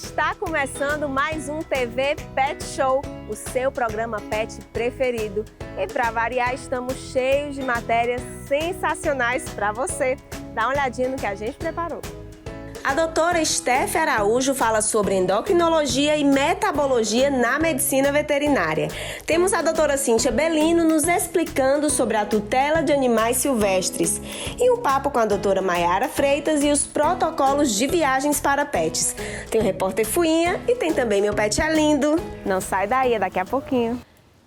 Está começando mais um TV Pet Show, o seu programa pet preferido. E para variar, estamos cheios de matérias sensacionais para você. Dá uma olhadinha no que a gente preparou. A doutora Steph Araújo fala sobre endocrinologia e metabologia na medicina veterinária. Temos a doutora Cíntia Bellino nos explicando sobre a tutela de animais silvestres. E um papo com a doutora Maiara Freitas e os protocolos de viagens para pets. Tem o repórter Fuinha e tem também Meu Pet é Lindo. Não sai daí, é daqui a pouquinho.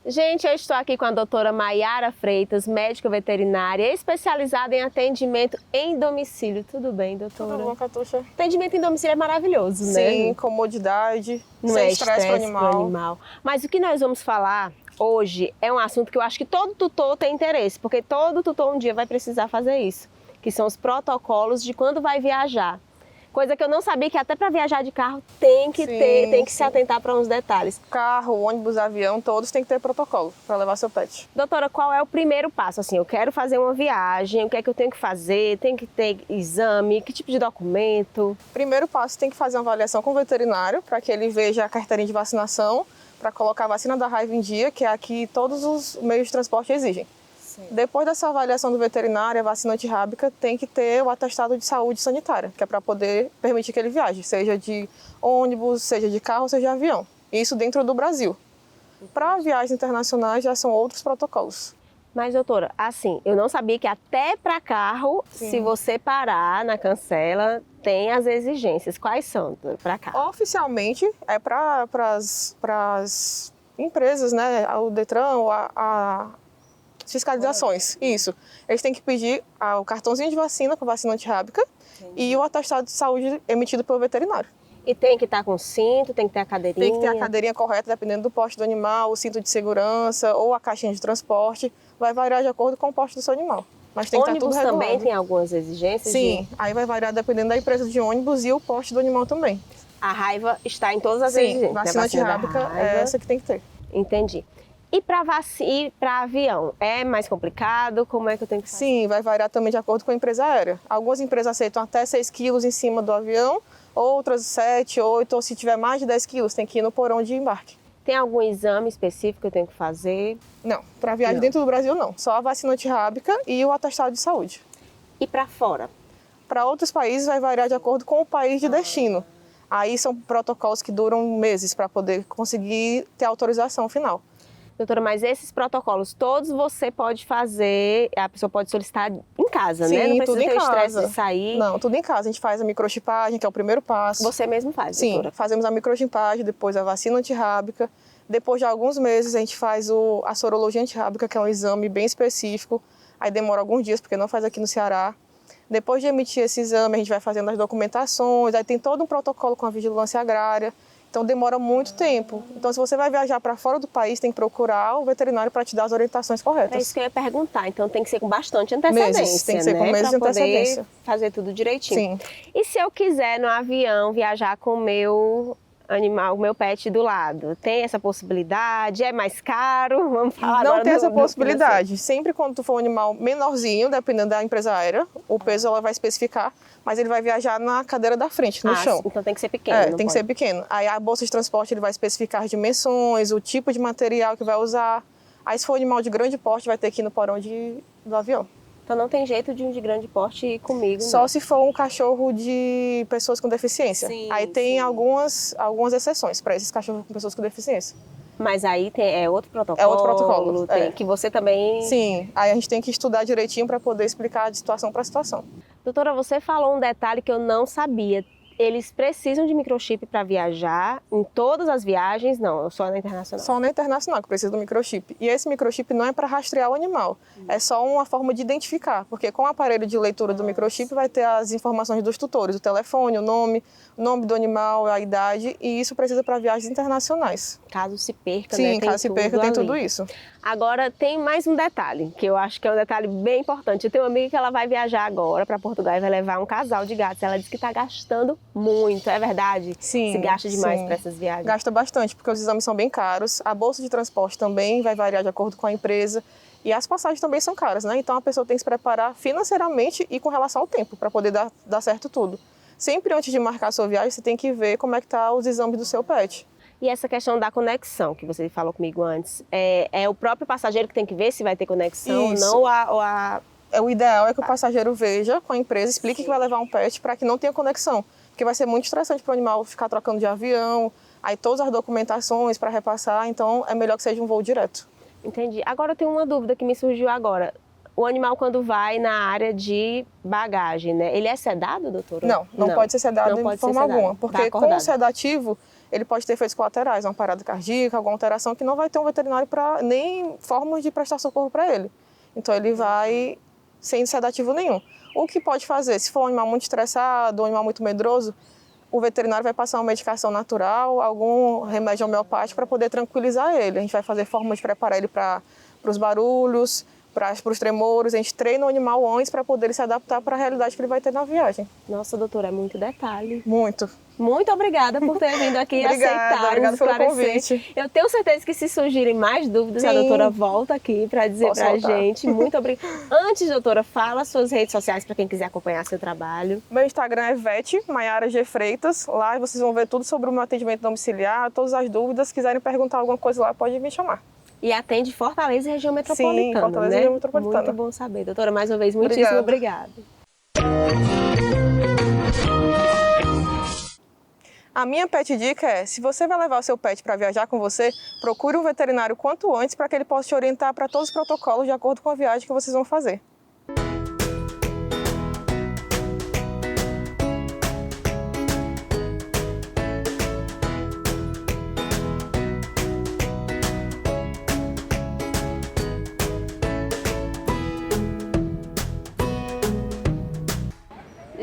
Gente, eu estou aqui com a doutora Maiara Freitas, médica veterinária, especializada em atendimento em domicílio. Tudo bem, doutora? Tudo bom, Catuxa? Atendimento em domicílio é maravilhoso, né? Sim, comodidade, não sem é estresse pro animal. Mas o que nós vamos falar hoje é um assunto que eu acho que todo tutor tem interesse, porque todo tutor um dia vai precisar fazer isso, que são os protocolos de quando vai viajar. Coisa que eu não sabia que até para viajar de carro tem que se atentar para uns detalhes. Carro, ônibus, avião, todos têm que ter protocolo para levar seu pet. Doutora, qual é o primeiro passo? Assim, eu quero fazer uma viagem, o que é que eu tenho que fazer? Tem que ter exame? Que tipo de documento? Primeiro passo, tem que fazer uma avaliação com o veterinário para que ele veja a carteirinha de vacinação, para colocar a vacina da raiva em dia, que é a que todos os meios de transporte exigem. Sim. Depois dessa avaliação do veterinário, a vacina antirrábica tem que ter o atestado de saúde sanitária, que é para poder permitir que ele viaje, seja de ônibus, seja de carro, seja de avião. Isso dentro do Brasil. Para viagens internacionais já são outros protocolos. Mas, doutora, assim, eu não sabia que até para carro, se você parar na cancela, tem as exigências. Quais são para carro? Oficialmente é para as empresas, né? O Detran, fiscalizações, isso. Eles têm que pedir o cartãozinho de vacina com vacina antirrábica e o atestado de saúde emitido pelo veterinário. E tem que estar com cinto, tem que ter a cadeirinha? Tem que ter a cadeirinha correta, dependendo do porte do animal, o cinto de segurança ou a caixinha de transporte. Vai variar de acordo com o porte do seu animal. Mas tem que estar tudo regulado. Também tem algumas exigências? Sim, aí vai variar dependendo da empresa de ônibus e o porte do animal também. A raiva está em todas as exigências? Sim, vacina antirrábica é essa que tem que ter. Entendi. E para avião, é mais complicado? Como é que eu tenho que fazer? Sim, vai variar também de acordo com a empresa aérea. Algumas empresas aceitam até 6 quilos em cima do avião, outras 7, 8, ou se tiver mais de 10 quilos, tem que ir no porão de embarque. Tem algum exame específico que eu tenho que fazer? Não, para viagem dentro do Brasil não. Só a vacina antirrábica e o atestado de saúde. E para fora? Para outros países vai variar de acordo com o país de destino. Aí são protocolos que duram meses para poder conseguir ter a autorização final. Doutora, mas esses protocolos todos você pode fazer, a pessoa pode solicitar em casa, Sim, né? Não precisa tudo em ter casa. estresse de sair. Não, tudo em casa. A gente faz a microchipagem, que é o primeiro passo. Você mesmo faz, Sim, doutora? fazemos a microchipagem, depois a vacina antirrábica. Depois de alguns meses a gente faz a sorologia antirrábica, que é um exame bem específico. Aí demora alguns dias, porque não faz aqui no Ceará. Depois de emitir esse exame, a gente vai fazendo as documentações. Aí tem todo um protocolo com a vigilância agrária. Então demora muito tempo. Então se você vai viajar para fora do país, tem que procurar o veterinário para te dar as orientações corretas. É isso que eu ia perguntar. Então tem que ser com bastante antecedência, meses, tem que ser com meses de antecedência. Fazer tudo direitinho. Sim. E se eu quiser no avião viajar com o meu animal, o meu pet do lado, tem essa possibilidade? É mais caro? Vamos falar Não agora tem essa possibilidade. Sempre quando tu for um animal menorzinho, dependendo da empresa aérea, o peso ela vai especificar, mas ele vai viajar na cadeira da frente, no chão. Então tem que ser pequeno. Tem que ser pequeno. Aí a bolsa de transporte ele vai especificar as dimensões, o tipo de material que vai usar. Aí se for um animal de grande porte, vai ter que ir no porão do avião. Então não tem jeito de um de grande porte ir comigo. Só se for um cachorro de pessoas com deficiência. Sim, aí tem algumas exceções para esses cachorros com pessoas com deficiência. Mas aí é outro protocolo? É outro protocolo. Que você também... Sim, aí a gente tem que estudar direitinho para poder explicar de situação para situação. Doutora, você falou um detalhe que eu não sabia. Eles precisam de microchip para viajar em todas as viagens? Não, só na internacional? Só na internacional que precisa do microchip. E esse microchip não é para rastrear o animal, é só uma forma de identificar, porque com o aparelho de leitura do microchip vai ter as informações dos tutores, o telefone, o nome do animal, a idade, e isso precisa para viagens internacionais. Caso se perca, Sim, né? caso se perca, tem tudo isso. Agora, tem mais um detalhe, que eu acho que é um detalhe bem importante. Eu tenho uma amiga que ela vai viajar agora para Portugal e vai levar um casal de gatos. Ela disse que está gastando muito, é verdade? Sim. Se gasta demais para essas viagens? Gasta bastante, porque os exames são bem caros. A bolsa de transporte também vai variar de acordo com a empresa. E as passagens também são caras, né? Então a pessoa tem que se preparar financeiramente e com relação ao tempo, para poder dar certo tudo. sempre antes de marcar a sua viagem, você tem que ver como é que tá os exames do seu pet. E essa questão da conexão, que você falou comigo antes, é o próprio passageiro que tem que ver se vai ter conexão Isso. ou não? O ideal é que o passageiro veja com a empresa, explique que vai levar um pet para que não tenha conexão. Porque vai ser muito estressante para o animal ficar trocando de avião, aí todas as documentações para repassar, então é melhor que seja um voo direto. Entendi. Agora eu tenho uma dúvida que me surgiu agora. O animal, quando vai na área de bagagem, né? Ele é sedado, doutora? Não pode ser sedado de forma alguma. Porque Tá com o sedativo, ele pode ter efeitos colaterais, uma parada cardíaca, alguma alteração que não vai ter um veterinário nem formas de prestar socorro para ele. Então ele vai sem sedativo nenhum. O que pode fazer? Se for um animal muito estressado, um animal muito medroso, o veterinário vai passar uma medicação natural, algum remédio homeopático para poder tranquilizar ele. A gente vai fazer formas de preparar ele para os barulhos, para os tremores. A gente treina o animal antes para poder ele se adaptar para a realidade que ele vai ter na viagem. Nossa, doutora, é muito detalhe. Muito. Muito obrigada por ter vindo aqui aceitar, obrigada pelo convite. Eu tenho certeza que se surgirem mais dúvidas, a doutora volta aqui para dizer para a gente. Muito obrigada. Antes, doutora, fala suas redes sociais para quem quiser acompanhar seu trabalho. Meu Instagram é Vet Maiara G Freitas. Lá vocês vão ver tudo sobre o meu atendimento domiciliar, todas as dúvidas. Se quiserem perguntar alguma coisa lá, pode me chamar. E atende Fortaleza e região metropolitana, Sim, Fortaleza e região metropolitana. Muito bom saber. Doutora, mais uma vez, muitíssimo obrigada. A minha pet dica é, se você vai levar o seu pet para viajar com você, procure um veterinário quanto antes para que ele possa te orientar para todos os protocolos de acordo com a viagem que vocês vão fazer.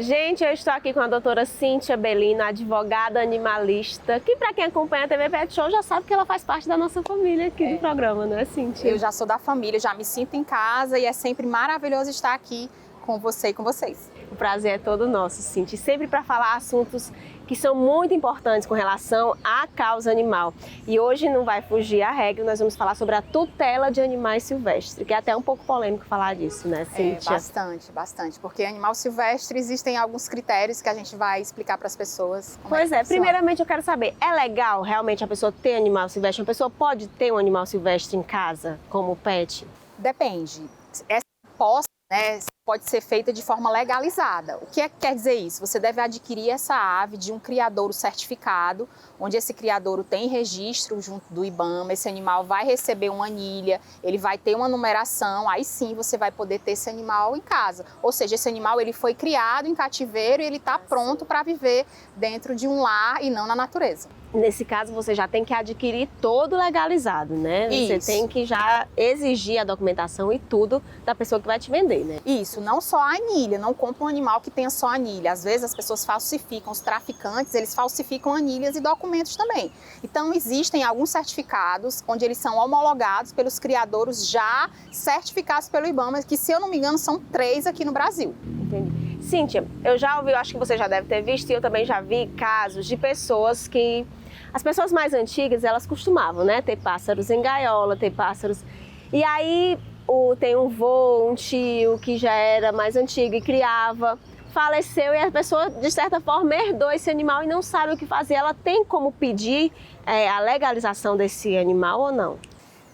Gente, eu estou aqui com a doutora Cíntia Bellino, advogada animalista, que para quem acompanha a TV Pet Show já sabe que ela faz parte da nossa família aqui do programa, não é, Cíntia? Eu já sou da família, já me sinto em casa e é sempre maravilhoso estar aqui com você e com vocês. O prazer é todo nosso, Cíntia, sempre para falar assuntos que são muito importantes com relação à causa animal. E hoje não vai fugir a regra, nós vamos falar sobre a tutela de animais silvestres, que é até um pouco polêmico falar disso, né, Cíntia? Bastante, porque animal silvestre existem alguns critérios que a gente vai explicar para as pessoas. Pois é, primeiramente eu quero saber, é legal realmente a pessoa ter animal silvestre? Uma pessoa pode ter um animal silvestre em casa como pet? Depende. Essa posse, né, pode ser feita de forma legalizada. O que quer dizer isso? Você deve adquirir essa ave de um criadouro certificado, onde esse criadouro tem registro junto do IBAMA, esse animal vai receber uma anilha, ele vai ter uma numeração, aí sim você vai poder ter esse animal em casa. Ou seja, esse animal ele foi criado em cativeiro e ele está pronto para viver dentro de um lar e não na natureza. Nesse caso, você já tem que adquirir todo legalizado, né? Você tem que já exigir a documentação e tudo da pessoa que vai te vender, né? Isso, não só a anilha, não compra um animal que tenha só anilha. Às vezes as pessoas falsificam, os traficantes, eles falsificam anilhas e documentos também. Então existem alguns certificados onde eles são homologados pelos criadouros já certificados pelo IBAMA, que se eu não me engano são 3 aqui no Brasil. Entendi. Cíntia, eu já ouvi, eu acho que você já deve ter visto e eu também já vi casos de pessoas que... As pessoas mais antigas, elas costumavam, né, ter pássaros em gaiola, ter pássaros... E aí tem um vô, um tio que já era mais antigo e criava, faleceu e a pessoa, de certa forma, herdou esse animal e não sabe o que fazer. Ela tem como pedir a legalização desse animal ou não?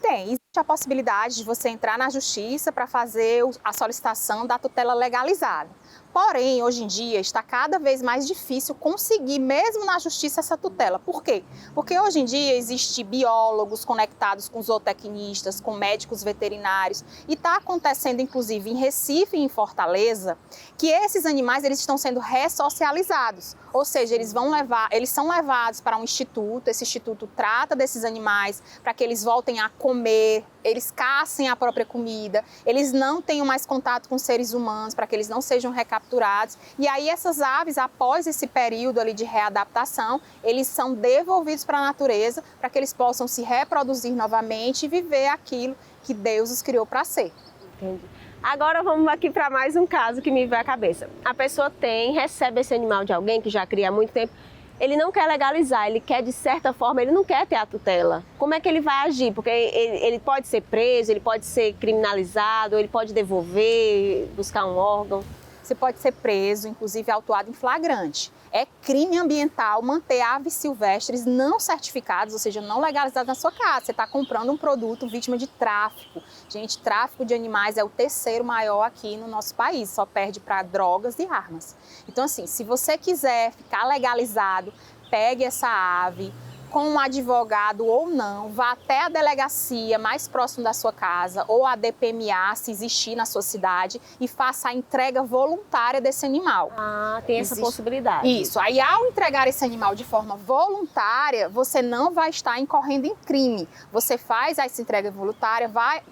Tem. Existe a possibilidade de você entrar na justiça para fazer a solicitação da tutela legalizada. Porém, hoje em dia está cada vez mais difícil conseguir, mesmo na justiça, essa tutela. Por quê? Porque hoje em dia existem biólogos conectados com zootecnistas, com médicos veterinários, e está acontecendo, inclusive, em Recife e em Fortaleza, que esses animais eles estão sendo ressocializados. Ou seja, eles são levados para um instituto, esse instituto trata desses animais para que eles voltem a comer, eles caçem a própria comida, eles não tenham mais contato com seres humanos, para que eles não sejam recapturados. E aí essas aves, após esse período ali de readaptação, eles são devolvidos para a natureza, para que eles possam se reproduzir novamente e viver aquilo que Deus os criou para ser. Entendi. Agora vamos aqui para mais um caso que me veio à cabeça. A pessoa recebe esse animal de alguém que já cria há muito tempo, ele não quer legalizar, ele quer de certa forma, ele não quer ter a tutela. Como é que ele vai agir? Porque ele pode ser preso, ele pode ser criminalizado, ele pode devolver, buscar um órgão. você pode ser preso, inclusive autuado em flagrante. É crime ambiental manter aves silvestres não certificadas, ou seja, não legalizadas na sua casa. Você está comprando um produto vítima de tráfico. Gente, tráfico de animais é o terceiro maior aqui no nosso país, só perde para drogas e armas. Então, assim, se você quiser ficar legalizado, pegue essa ave, com um advogado ou não, vá até a delegacia mais próximo da sua casa ou a DPMA, se existir na sua cidade, e faça a entrega voluntária desse animal. Ah, tem essa possibilidade. Isso. Aí, ao entregar esse animal de forma voluntária, você não vai estar incorrendo em crime. Você faz essa entrega voluntária, vai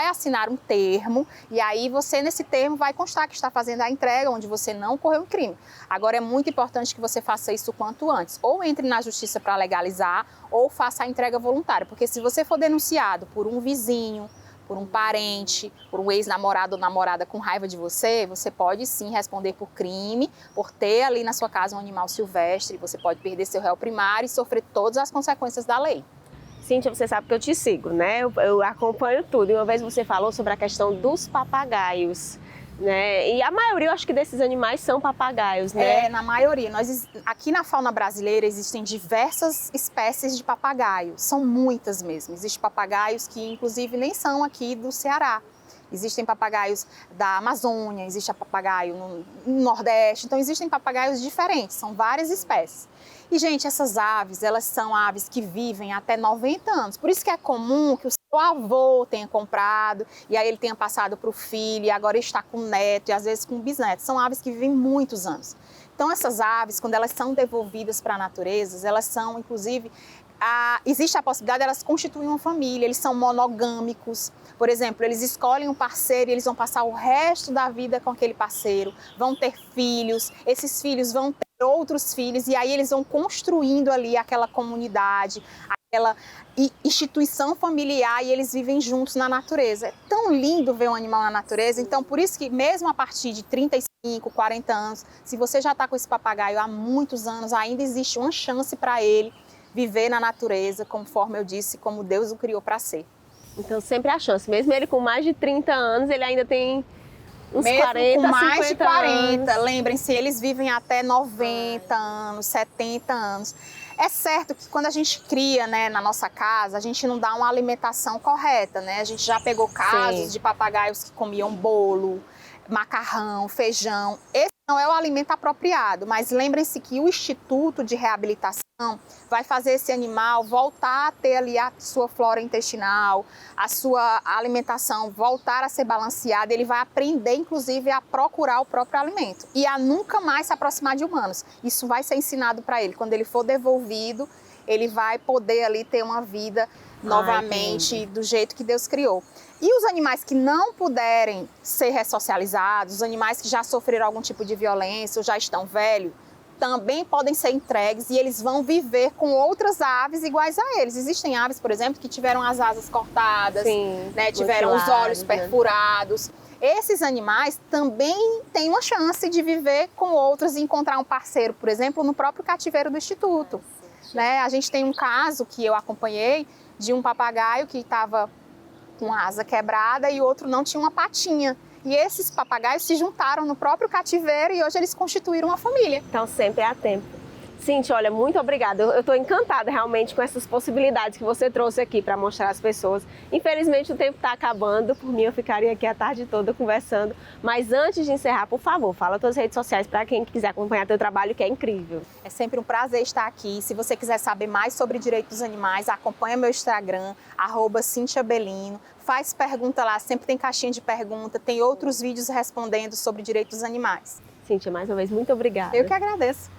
assinar um termo, e aí você, nesse termo, vai constar que está fazendo a entrega onde você não incorreu em crime. Agora, é muito importante que você faça isso o quanto antes. Ou entre na justiça para legalizar, ou faça a entrega voluntária. Porque se você for denunciado por um vizinho, por um parente, por um ex-namorado ou namorada com raiva de você, você pode sim responder por crime, por ter ali na sua casa um animal silvestre, você pode perder seu réu primário e sofrer todas as consequências da lei. Cíntia, você sabe que eu te sigo, né? Eu acompanho tudo. E uma vez você falou sobre a questão dos papagaios, né? E a maioria, eu acho que desses animais são papagaios, né? É, na maioria. Aqui na fauna brasileira existem diversas espécies de papagaio, são muitas mesmo. Existem papagaios que inclusive nem são aqui do Ceará. Existem papagaios da Amazônia, existe papagaio no Nordeste, então existem papagaios diferentes, são várias espécies. E, gente, essas aves, elas são aves que vivem até 90 anos, por isso que é comum que o seu avô tenha comprado, e aí ele tenha passado para o filho, e agora está com neto, e às vezes com bisneto. São aves que vivem muitos anos. Então, essas aves, quando elas são devolvidas para a natureza, elas são, inclusive, existe a possibilidade de elas constituírem uma família, eles são monogâmicos. Por exemplo, eles escolhem um parceiro e eles vão passar o resto da vida com aquele parceiro, vão ter filhos, esses filhos vão ter outros filhos, e aí eles vão construindo ali aquela comunidade, aquela instituição familiar, e eles vivem juntos na natureza. É tão lindo ver um animal na natureza, então por isso que mesmo a partir de 35, 40 anos, se você já está com esse papagaio há muitos anos, ainda existe uma chance para ele viver na natureza, conforme eu disse, como Deus o criou para ser. Então sempre há chance, mesmo ele com mais de 30 anos, ele ainda tem uns mesmo 40, com mais 50 de 40, anos. Lembrem-se, eles vivem até 90 anos, 70 anos. É certo que quando a gente cria, né, na nossa casa, a gente não dá uma alimentação correta, né? A gente já pegou casos de papagaios que comiam bolo, macarrão, feijão. Esse não é o alimento apropriado, mas lembrem-se que o Instituto de Reabilitação vai fazer esse animal voltar a ter ali a sua flora intestinal, a sua alimentação voltar a ser balanceada, ele vai aprender, inclusive, a procurar o próprio alimento e a nunca mais se aproximar de humanos. Isso vai ser ensinado para ele. Quando ele for devolvido, ele vai poder ali ter uma vida novamente do jeito que Deus criou. E os animais que não puderem ser ressocializados, os animais que já sofreram algum tipo de violência ou já estão velhos, também podem ser entregues e eles vão viver com outras aves iguais a eles. Existem aves, por exemplo, que tiveram as asas cortadas, né, tiveram os olhos perfurados. Esses animais também têm uma chance de viver com outros e encontrar um parceiro, por exemplo, no próprio cativeiro do Instituto. Né? A gente tem um caso que eu acompanhei de um papagaio que estava com a asa quebrada e o outro não tinha uma patinha. E esses papagaios se juntaram no próprio cativeiro e hoje eles constituíram uma família. Então sempre há tempo. Cíntia, olha, muito obrigada. Eu estou encantada realmente com essas possibilidades que você trouxe aqui para mostrar às pessoas. Infelizmente o tempo está acabando, por mim eu ficaria aqui a tarde toda conversando. Mas antes de encerrar, por favor, fala suas redes sociais para quem quiser acompanhar teu trabalho, que é incrível. É sempre um prazer estar aqui. Se você quiser saber mais sobre direitos dos animais, acompanha meu Instagram, @CínthiaBellino. Faz pergunta lá, sempre tem caixinha de pergunta, tem outros vídeos respondendo sobre direitos dos animais. Cíntia, mais uma vez, muito obrigada. Eu que agradeço.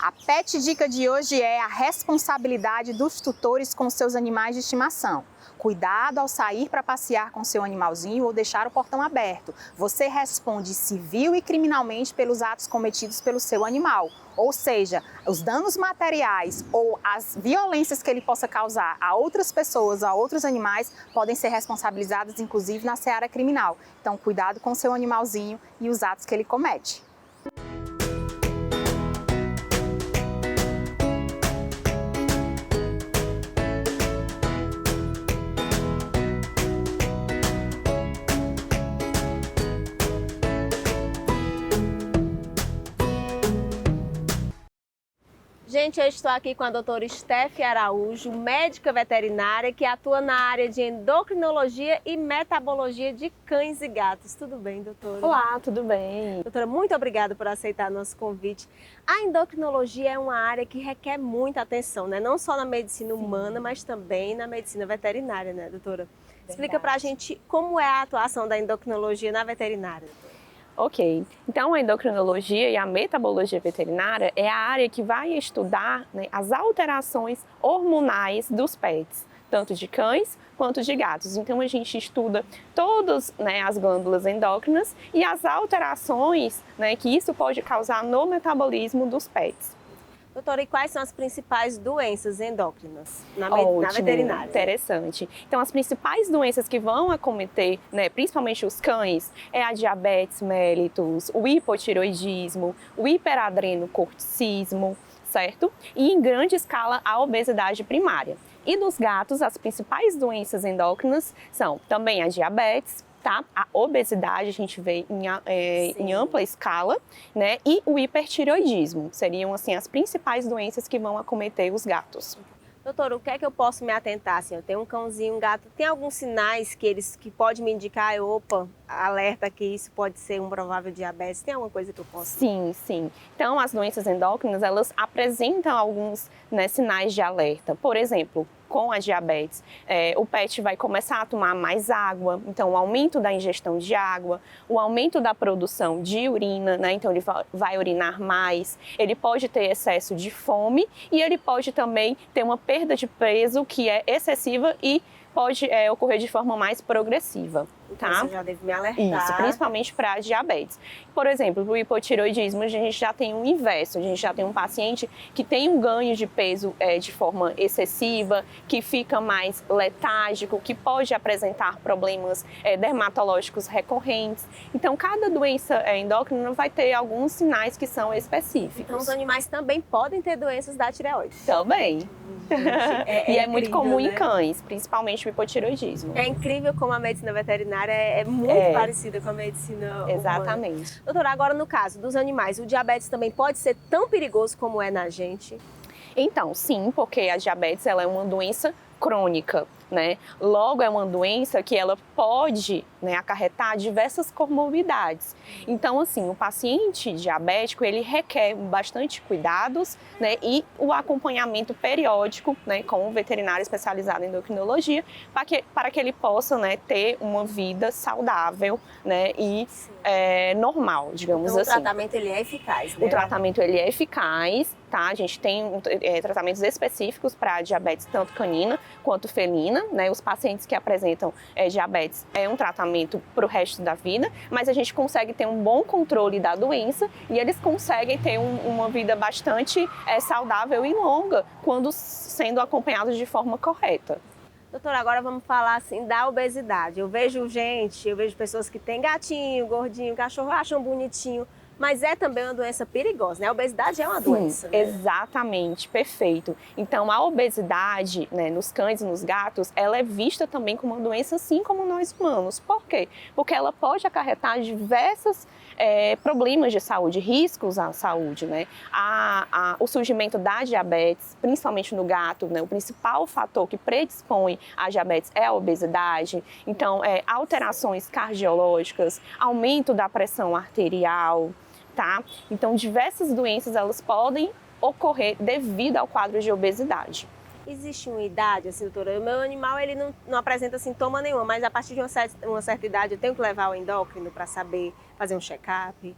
A Pet Dica de hoje é a responsabilidade dos tutores com seus animais de estimação. Cuidado ao sair para passear com seu animalzinho ou deixar o portão aberto. Você responde civil e criminalmente pelos atos cometidos pelo seu animal. Ou seja, os danos materiais ou as violências que ele possa causar a outras pessoas, a outros animais, podem ser responsabilizados, inclusive, na seara criminal. Então, cuidado com seu animalzinho e os atos que ele comete. Gente, eu estou aqui com a doutora Steph Araújo, médica veterinária que atua na área de endocrinologia e metabologia de cães e gatos. Tudo bem, doutora? Olá, tudo bem? Doutora, muito obrigada por aceitar nosso convite. A endocrinologia é uma área que requer muita atenção, né? Não só na medicina humana, mas também na medicina veterinária, né, doutora? Explica pra gente como é a atuação da endocrinologia na veterinária. Ok, então a endocrinologia e a metabologia veterinária é a área que vai estudar, né, as alterações hormonais dos pets, tanto de cães quanto de gatos. Então a gente estuda todas, né, as glândulas endócrinas e as alterações, né, que isso pode causar no metabolismo dos pets. Doutora, e quais são as principais doenças endócrinas na Ótimo, veterinária? Interessante. Então, as principais doenças que vão acometer, né, principalmente os cães, é a diabetes mellitus, o hipotireoidismo, o hiperadrenocorticismo, certo? E em grande escala, a obesidade primária. E nos gatos, as principais doenças endócrinas são também a diabetes, tá? A obesidade a gente vê em ampla escala, né? E o hipertireoidismo seriam assim as principais doenças que vão acometer os gatos. Doutora, o que é que eu posso me atentar? Assim, eu tenho um cãozinho, um gato, tem alguns sinais que pode me indicar, opa, alerta que isso pode ser um provável diabetes? Tem alguma coisa que eu posso? Sim, sim. Então, as doenças endócrinas, elas apresentam alguns, né, sinais de alerta. Por exemplo, com a diabetes, o pet vai começar a tomar mais água, então o aumento da ingestão de água, o aumento da produção de urina, né? Então ele vai urinar mais, ele pode ter excesso de fome e ele pode também ter uma perda de peso que é excessiva e pode ocorrer de forma mais progressiva. Então, tá? você já deve me alertar. Isso, principalmente para a diabetes. Por exemplo, para o hipotireoidismo, a gente já tem o inverso. A gente já tem um paciente que tem um ganho de peso de forma excessiva, que fica mais letárgico, que pode apresentar problemas dermatológicos recorrentes. Então, cada doença endócrina vai ter alguns sinais que são específicos. Então, os animais também podem ter doenças da tireoide? Também. E é muito comum, né? em cães, principalmente o hipotireoidismo. É incrível como a medicina veterinária é muito parecida com a medicina humana. Exatamente. Doutora, agora no caso dos animais, o diabetes também pode ser tão perigoso como é na gente? Então, sim, porque a diabetes ela é uma doença crônica, né? Logo, é uma doença que ela pode, né, acarretar diversas comorbidades. Então, assim, o paciente diabético, ele requer bastante cuidados, né, e o acompanhamento periódico, né, com um veterinário especializado em endocrinologia, para que ele possa, né, ter uma vida saudável, né, e normal, digamos então, assim. O tratamento ele é eficaz, né? O tratamento ele é eficaz, tá? A gente tem tratamentos específicos para diabetes tanto canina quanto felina, né? Os pacientes que apresentam diabetes é um tratamento para o resto da vida, mas a gente consegue ter um bom controle da doença e eles conseguem ter uma vida bastante saudável e longa quando sendo acompanhados de forma correta. Doutora, agora vamos falar assim da obesidade. Eu vejo pessoas que têm gatinho, gordinho, cachorro, acham bonitinho, mas é também uma doença perigosa, né? A obesidade é uma doença, né? Exatamente, perfeito. Então, a obesidade, né, nos cães e nos gatos, ela é vista também como uma doença, assim como nós humanos. Por quê? Porque ela pode acarretar diversos problemas de saúde, riscos à saúde, né? O surgimento da diabetes, principalmente no gato, né? O principal fator que predispõe à diabetes é a obesidade. Então, alterações cardiológicas, aumento da pressão arterial, tá? Então, diversas doenças elas podem ocorrer devido ao quadro de obesidade. Existe uma idade, assim, doutora? O meu animal ele não apresenta sintoma nenhum, mas a partir de uma certa idade eu tenho que levar o endócrino para saber fazer um check-up?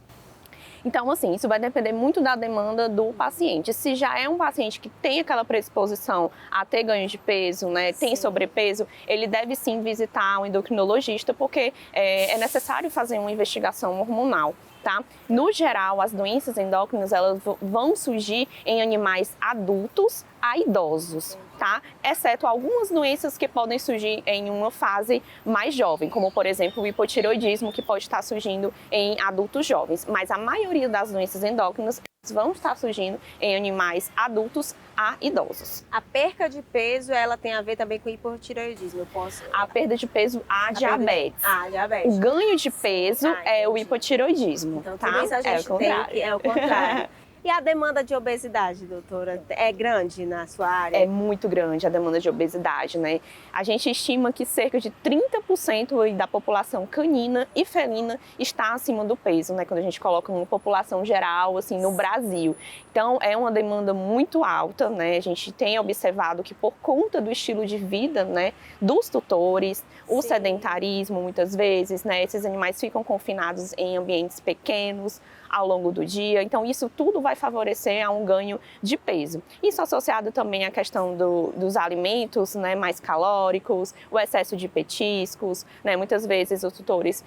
Então, assim, isso vai depender muito da demanda do paciente. Se já é um paciente que tem aquela predisposição a ter ganho de peso, né, tem sobrepeso, ele deve sim visitar um endocrinologista, porque é necessário fazer uma investigação hormonal. Tá? No geral, as doenças endócrinas elas vão surgir em animais adultos a idosos, tá? Exceto algumas doenças que podem surgir em uma fase mais jovem, como por exemplo o hipotireoidismo, que pode estar surgindo em adultos jovens. Mas a maioria das doenças endócrinas vão estar surgindo em animais adultos a idosos. A perca de peso, ela tem a ver também com o hipotireoidismo, A perda de peso, diabetes. Diabetes. O ganho de peso é o hipotireoidismo, então, tá? Tudo isso a gente é o contrário. É o contrário. E a demanda de obesidade, doutora, é grande na sua área? É muito grande a demanda de obesidade, né? A gente estima que cerca de 30% da população canina e felina está acima do peso, né? Quando a gente coloca uma população geral, assim, no Brasil. Então, é uma demanda muito alta, né? A gente tem observado que por conta do estilo de vida, né, dos tutores, o sedentarismo, muitas vezes, né? Esses animais ficam confinados em ambientes pequenos ao longo do dia. Então, isso tudo vai favorecer a um ganho de peso. Isso associado também à questão dos alimentos, né, mais calóricos, o excesso de petiscos, né? Muitas vezes os tutores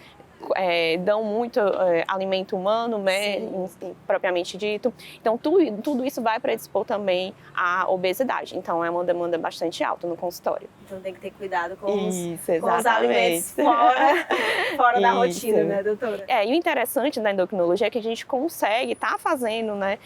dão muito alimento humano, né, propriamente dito. Então, tudo isso vai predispor também à obesidade. Então, é uma demanda bastante alta no consultório. Então, tem que ter cuidado com os alimentos fora da rotina, né, doutora? E o interessante da endocrinologia é que a gente consegue estar fazendo, né,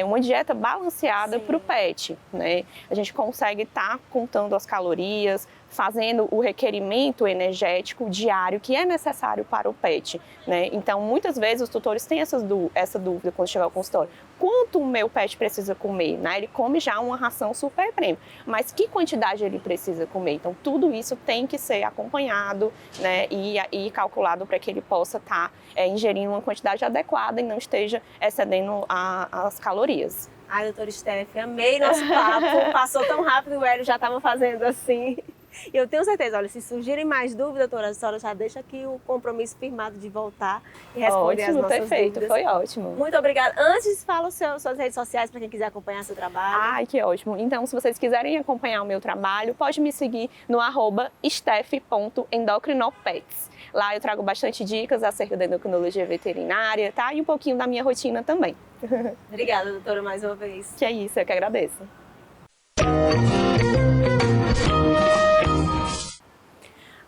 uma dieta balanceada para o pet, né? A gente consegue estar contando as calorias, fazendo o requerimento energético diário que é necessário para o pet, né? Então, muitas vezes os tutores têm essa dúvida quando chegar ao consultório. Quanto o meu pet precisa comer, né? Ele come já uma ração super premium, mas que quantidade ele precisa comer? Então, tudo isso tem que ser acompanhado, né? E calculado para que ele possa estar ingerindo uma quantidade adequada e não esteja excedendo as calorias. Ai, doutora Steph, amei nosso papo. Passou tão rápido, o Hélio já estava fazendo assim. E eu tenho certeza, olha, se surgirem mais dúvidas, doutora, a senhora já deixa aqui o compromisso firmado de voltar e responder as nossas perfeito, dúvidas. Foi ótimo. Muito obrigada. Antes, fala suas redes sociais para quem quiser acompanhar seu trabalho. Ai, que ótimo. Então, se vocês quiserem acompanhar o meu trabalho, pode me seguir no @steph.endocrinopets. Lá eu trago bastante dicas acerca da endocrinologia veterinária, tá? E um pouquinho da minha rotina também. Obrigada, doutora, mais uma vez. Que é isso, eu que agradeço.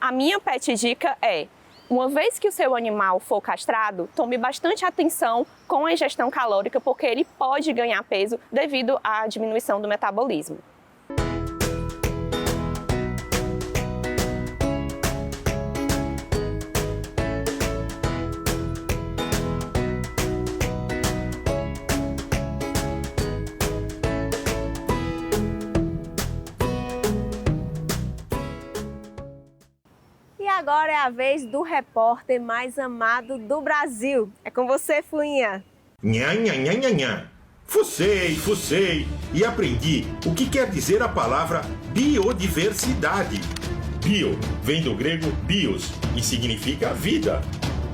A minha pet dica é: uma vez que o seu animal for castrado, tome bastante atenção com a ingestão calórica, porque ele pode ganhar peso devido à diminuição do metabolismo. Agora é a vez do repórter mais amado do Brasil. É com você, Fuinha. Nha, nha, nha, nha, nha. Fucei e aprendi o que quer dizer a palavra biodiversidade. Bio vem do grego bios e significa vida.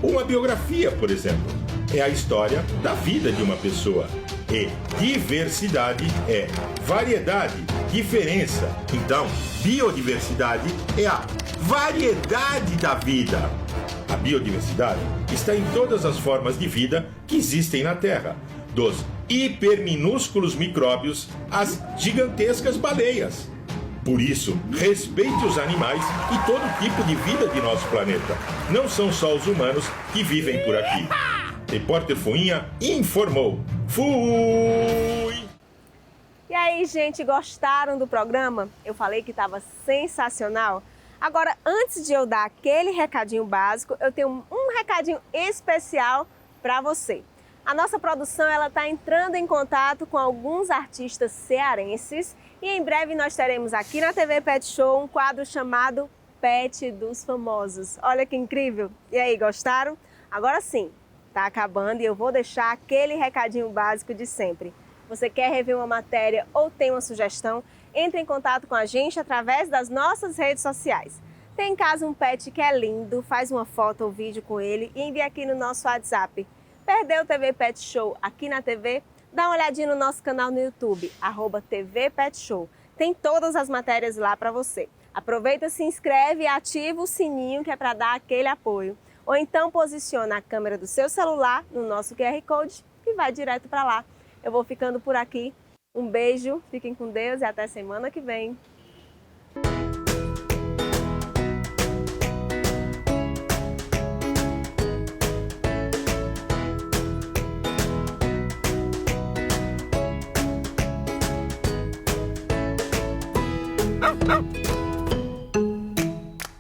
Uma biografia, por exemplo, é a história da vida de uma pessoa. E diversidade é variedade, diferença. Então, biodiversidade é a variedade da vida. A biodiversidade está em todas as formas de vida que existem na Terra, dos hiperminúsculos micróbios às gigantescas baleias. Por isso, respeite os animais e todo tipo de vida de nosso planeta. Não são só os humanos que vivem por aqui. Repórter Fuinha informou. Fui! E aí, gente, gostaram do programa? Eu falei que estava sensacional. Agora, antes de eu dar aquele recadinho básico, eu tenho um recadinho especial para você. A nossa produção está entrando em contato com alguns artistas cearenses e em breve nós teremos aqui na TV Pet Show um quadro chamado Pet dos Famosos. Olha que incrível! E aí, gostaram? Agora sim, está acabando e eu vou deixar aquele recadinho básico de sempre. Você quer rever uma matéria ou tem uma sugestão? Entre em contato com a gente através das nossas redes sociais. Tem em casa um pet que é lindo, faz uma foto ou vídeo com ele e envia aqui no nosso WhatsApp. Perdeu o TV Pet Show aqui na TV? Dá uma olhadinha no nosso canal no YouTube, @TV Pet Show. Tem todas as matérias lá para você. Aproveita, se inscreve e ativa o sininho que é para dar aquele apoio. Ou então posiciona a câmera do seu celular no nosso QR Code e vai direto para lá. Eu vou ficando por aqui. Um beijo, fiquem com Deus e até semana que vem. Au, au.